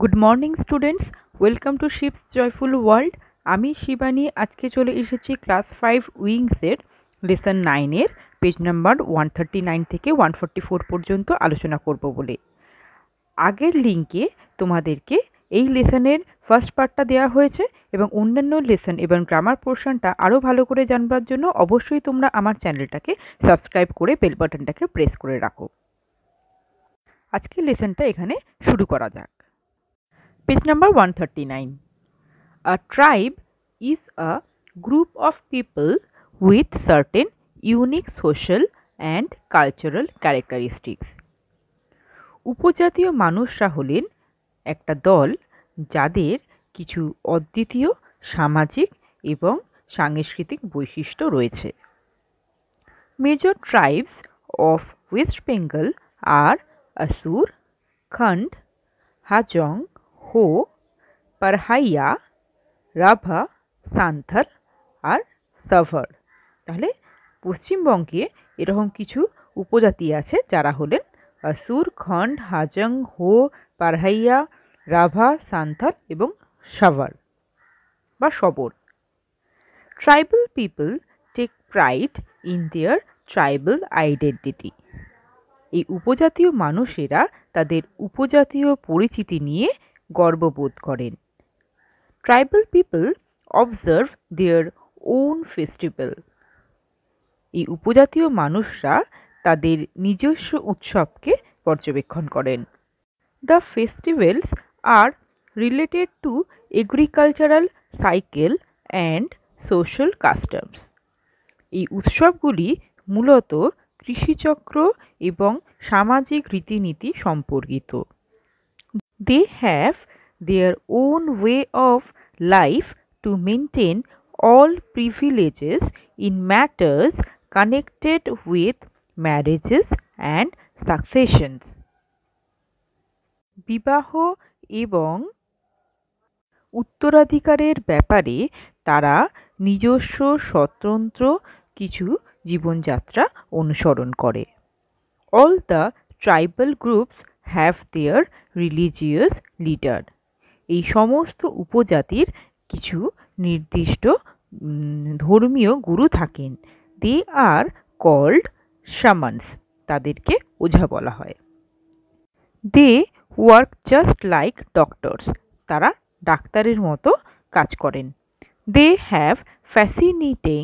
Good morning students, welcome to ships joyful world. আমি শিবানী আজকে চলে এসেছি ক্লাস 5 উইংসের লেসন 9-এর পেজ নাম্বার 139 থেকে 144 পর্যন্ত আলোচনা করব বলে। আগের লিঙ্কে তোমাদেরকে এই লেসনের ফার্স্ট পার্টটা দেওয়া হয়েছে এবং অন্যান্য লেসন এবং গ্রামার পোর্শনটা আরও ভালো করে জানবার জন্য অবশ্যই তোমরা আমার চ্যানেলটাকে সাবস্ক্রাইব করে বেল বাটনটাকে প্রেস করে রাখো। আজকে লেসনটা এখানে শুরু করা যাক। Page number 139. A tribe is a group of people with certain unique social and cultural characteristics. উপজাতীয় মানুষরা হলেন একটা দল যাদের কিছু অদ্বিতীয় সামাজিক এবং সাংস্কৃতিক বৈশিষ্ট্য রয়েছে। Major tribes of West Bengal are Asur, Khand, Hajong, হো, পারহাইয়া, রাভা, সান্থাল আর সাভার। তাহলে পশ্চিমবঙ্গে এরকম কিছু উপজাতি আছে যারা হলেন আসুর, খন্ড, হাজং, হো, পারহাইয়া, রাভা, সান্থাল এবং সাভার বা Sabar. Tribal people take pride in their tribal identity. এই উপজাতীয় মানুষেরা তাদের উপজাতীয় পরিচিতি নিয়ে গর্ববোধ করেন। Tribal people observe their own festival. এই উপজাতীয় মানুষরা তাদের নিজস্ব উৎসবকে পর্যবেক্ষণ করেন। The festivals are related to agricultural cycle and social customs. এই উৎসবগুলি মূলত কৃষিচক্র এবং সামাজিক রীতিনীতি সম্পর্কিত। They have their own way of life to maintain all privileges in matters connected with marriages and successions. বিবাহ এবং উত্তরাধিকারের ব্যাপারে তারা নিজস্ব স্বতন্ত্র কিছু জীবনযাত্রা অনুসরণ করে। All the tribal groups have their religious leader. এই সমস্ত উপজাতির কিছু নির্দিষ্ট ধর্মীয় গুরু থাকেন। They are called shamans. তাদেরকে ওঝা বলা হয়। They work just like doctors. তারা ডাক্তারের মতো কাজ করেন। They have fascinating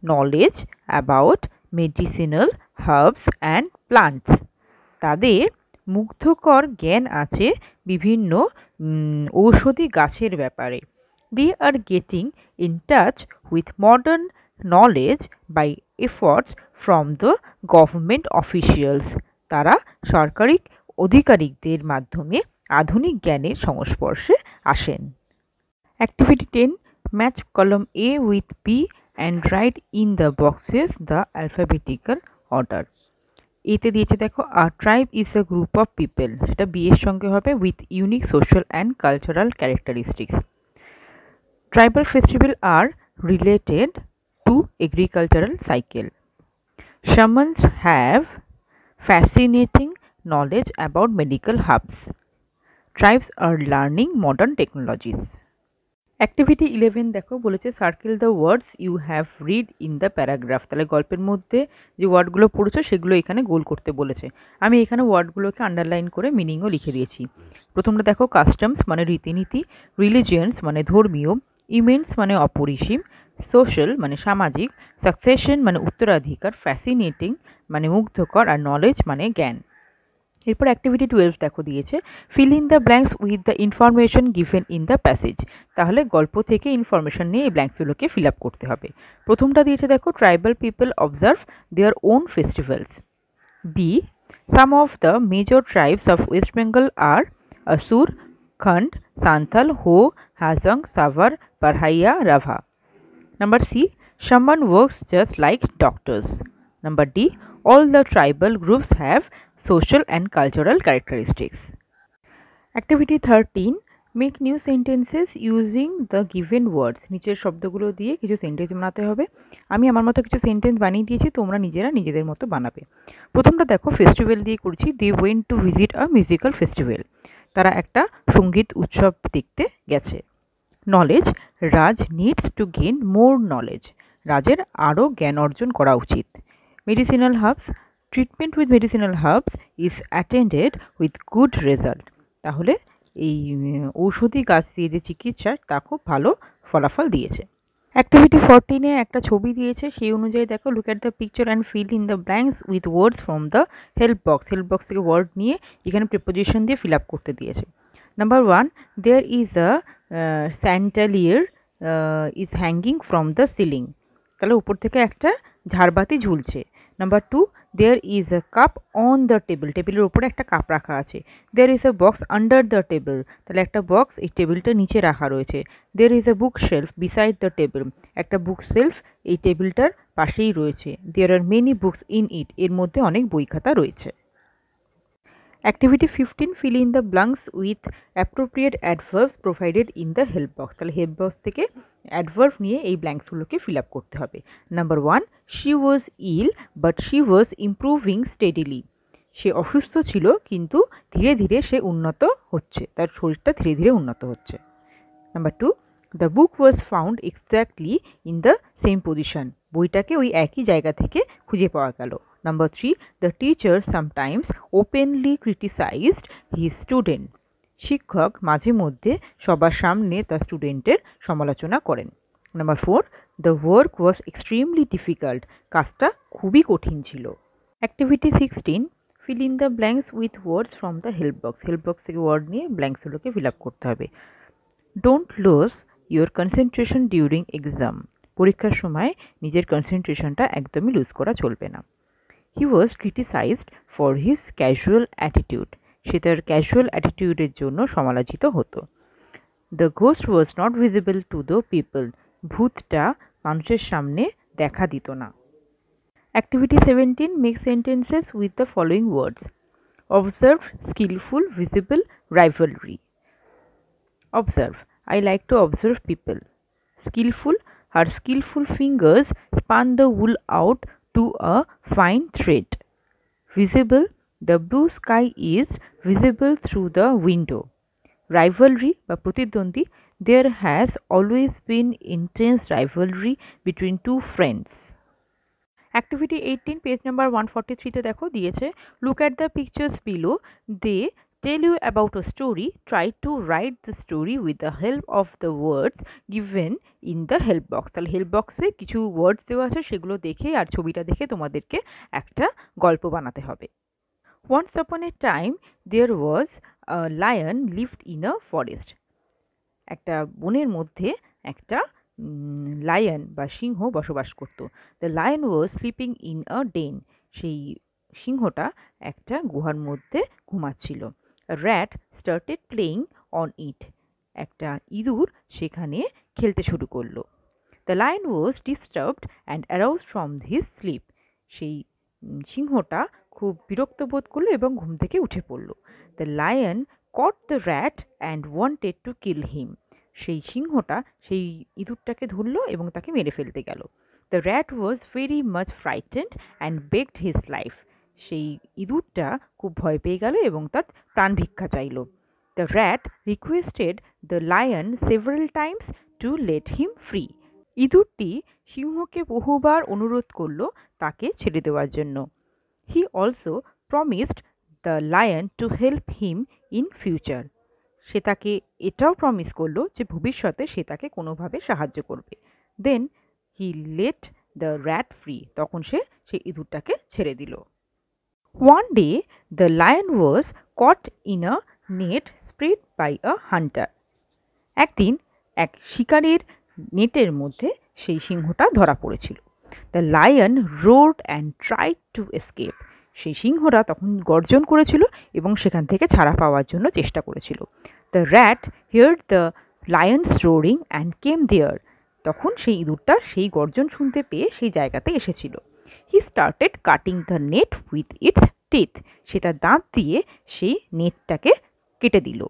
knowledge about medicinal herbs and plants. তাদের মুগ্ধকর জ্ঞান আছে বিভিন্ন ঔষধি গাছের ব্যাপারে। They are getting in touch with modern knowledge by efforts from the government officials. তারা সরকারি আধিকারিকদের মাধ্যমে আধুনিক জ্ঞানের সংস্পর্শে আসেন। Activity 10, match column A with B and write in the boxes the alphabetical order. এতে দিয়েছে দেখো, a tribe is a group of people, সেটা বি এর সঙ্গে হবে with unique social and cultural characteristics. Tribal festival are related to agricultural cycle. Shamans have fascinating knowledge about medical herbs. Tribes are learning modern technologies. Activity 11 দেখো, বলেছে circle the words you have read in the paragraph. তাহলে গল্পের মধ্যে যে ওয়ার্ডগুলো পড়েছো সেগুলো এখানে গোল করতে বলেছে। আমি এখানে ওয়ার্ডগুলোকে আন্ডারলাইন করে মিনিংও লিখে দিয়েছি। প্রথমটা দেখো, কাস্টমস মানে রীতিনীতি, রিলিজিয়ান্স মানে ধর্মীয়, ইমেন্স মানে অপরিসীম, সোশ্যাল মানে সামাজিক, সাকসেশন মানে উত্তরাধিকার, ফ্যাসিনেটিং মানে মুগ্ধকর, আর নলেজ মানে জ্ঞান। এরপর অ্যাক্টিভিটি 12 দেখো দিয়েছে, feel in the blanks with the information given in the passage. তাহলে গল্প থেকে ইনফরমেশন নিয়ে এই ব্ল্যাঙ্কসগুলোকে ফিল আপ করতে হবে। প্রথমটা দিয়েছে দেখো, tribal people observe their own festivals. B, some of the major tribes of West Bengal are Asur, Khond, Santhal, হো, Hajong, Savar, পারহাইয়া, Rabha. Number C, someone works just like doctors. Number D, all the tribal groups have social and cultural characteristics. Activity 13, make new sentences using the given words. নিচের শব্দগুলো দিয়ে কিছু sentence বানাতে হবে। আমি আমার মতো কিছু সেন্টেন্স বানিয়ে দিয়েছি, তোমরা নিজেরা নিজেদের মতো বানাবে। প্রথমটা দেখো, ফেস্টিভ্যাল দিয়ে করছি। They went to visit a musical festival. তারা একটা সঙ্গীত উৎসব দেখতে গেছে। Knowledge, Raj needs to gain more knowledge, রাজের আরও জ্ঞান অর্জন করা উচিত। Medicinal herbs, treatment with medicinal herbs is attended with good result, তাহলে এই ঔষধি গাছ দিয়ে যে চিকিৎসা তা খুব ভালো ফলাফল দিয়েছে। অ্যাক্টিভিটি 14-এ একটা ছবি দিয়েছে, সেই অনুযায়ী দেখো, look at the picture and fill in the blanks with words from the help box. Help box থেকে ওয়ার্ড নিয়ে এখানে প্রিপোজিশন দিয়ে ফিল আপ করতে দিয়েছে। Number 1, there is a chandelier is hanging from the ceiling, তাহলে উপর থেকে একটা ঝাড়বাতি ঝুলছে। Number 2, there is a cup on the table, টেবিলের উপরে একটা কাপ রাখা আছে। There is a box under the table, তাহলে একটা বক্স এই টেবিলটার নিচে রাখা রয়েছে। There is a book shelf beside the table, একটা বুক শেলফ এই টেবিলটার পাশেই রয়েছে। There are many books in it, এর মধ্যে অনেক বই খাতা রয়েছে। Activity 15, fill in the blanks with appropriate adverbs provided in the help box, তাহলে হেল্প বক্স থেকে অ্যাডভার্ব নিয়ে এই ব্ল্যাঙ্কসগুলোকে ফিল আপ করতে হবে। Number 1, she was ill but she was improving steadily, সে অসুস্থ ছিল কিন্তু ধীরে ধীরে সে উন্নত হচ্ছে, তার শরীরটা ধীরে ধীরে উন্নত হচ্ছে। Number 2, the book was found exactly in the same position, বইটাকে ওই একই জায়গা থেকে খুঁজে পাওয়া গেল। Number 3, the teacher sometimes openly criticized his student, শিক্ষক মাঝে মধ্যে সবার সামনে তার স্টুডেন্টের সমালোচনা করেন। Number 4, the work was extremely difficult, কাজটা খুবই কঠিন ছিল। Activity 16, fill in the blanks with words from the help box, help box থেকে ওয়ার্ড নিয়ে ব্ল্যাঙ্কসগুলোকে ফিল আপ করতে হবে। Don't lose your concentration during exam, পরীক্ষার সময় নিজের কনসেন্ট্রেশনটা একদমই লুজ করা চলবে না। He was criticized for his casual attitude, সে তার ক্যাজুয়াল অ্যাটিটিউডের জন্য সমালোচিত হতো। The ghost was not visible to the people, ভূতটা মানুষের সামনে দেখা দিত না। Activity 17, make sentences with the following words. Observe, skilful, visible, rivalry. Observe, I like to observe people. Skillful, her skillful fingers spun the wool out to a fine thread. Visible, the blue sky is visible through the window. Rivalry বা প্রতিদ্বন্দ্বী, there has always been intense rivalry between two friends. Activity 18, page number 143 তে দেখো দিয়েছে, look at the pictures below, they tell you about a story, try to write the story with the help of the words given in the help box, তাহলে help বক্সে কিছু ওয়ার্ডস দেওয়া আছে, সেগুলো দেখে আর ছবিটা দেখে তোমাদেরকে একটা গল্প বানাতে হবে। Once upon a time there was a lion lived in a forest, একটা বনের মধ্যে একটা লায়ন বা সিংহ বসবাস করত। The lion was sleeping in a den, সেই সিংহটা একটা গুহার মধ্যে ঘুমাচ্ছিল। Rat started playing on it, একটা ইঁদুর সেখানে খেলতে শুরু করলো। The lion was disturbed and arouse from his sleep, সেই সিংহটা খুব বিরক্ত বোধ করলো এবং ঘুম থেকে উঠে পড়লো। The lion caught the rat and wanted to kill him, সেই সিংহটা সেই ইঁদুরটাকে ধরলো এবং তাকে মেরে ফেলতে গেল। The rat was very much frightened and begged his life, সেই ইঁদুরটা খুব ভয় পেয়ে গেল এবং তার প্রাণ ভিক্ষা চাইল। The rat requested the lion several times to let him free, ইঁদুরটি সিংহকে বহুবার অনুরোধ করলো তাকে ছেড়ে দেওয়ার জন্য। He also promised the lion to help him in future, সে তাকে এটাও প্রমিস করলো যে ভবিষ্যতে সে তাকে কোনোভাবে সাহায্য করবে। Then he let the rat free, তখন সে সেই ইঁদুরটাকে ছেড়ে দিল। One day the lion was caught in a net spread by a hunter, একদিন এক শিকারের নেটের মধ্যে সেই সিংহটা ধরা পড়েছিল। The lion roared and tried to escape, সেই সিংহরা তখন গর্জন করেছিল এবং সেখান থেকে ছাড়া পাওয়ার জন্য চেষ্টা করেছিল। The rat heard the lion's roaring and came there, তখন সেই ইঁদুরটা সেই গর্জন শুনতে পেয়ে সেই জায়গাতে এসেছিল। He started cutting the net with its teeth, সে তার দাঁত দিয়ে সেই নেটটাকে কেটে দিল।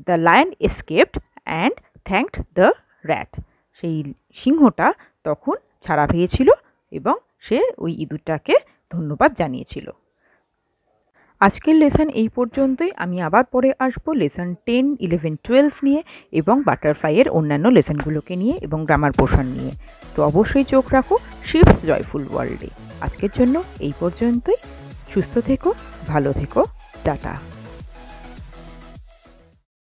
The lion escaped and thanked the rat, সেই সিংহটা তখন ছাড়া পেয়েছিল এবং সে ওই ইঁদুরটাকে ধন্যবাদ জানিয়েছিল। আজকের লেসন এই পর্যন্তই। আমি আবার পরে আসবো লেসন 10, 11, 12 নিয়ে এবং বাটারফ্লাইয়ের অন্যান্য লেসনগুলোকে নিয়ে এবং গ্রামার পোর্শন নিয়ে। তো অবশ্যই চোখ রাখো শিপস জয়ফুল ওয়ার্ল্ডে। আজকের জন্য এই পর্যন্তই। সুস্থ থেকো, ভালো থেকো, টাটা।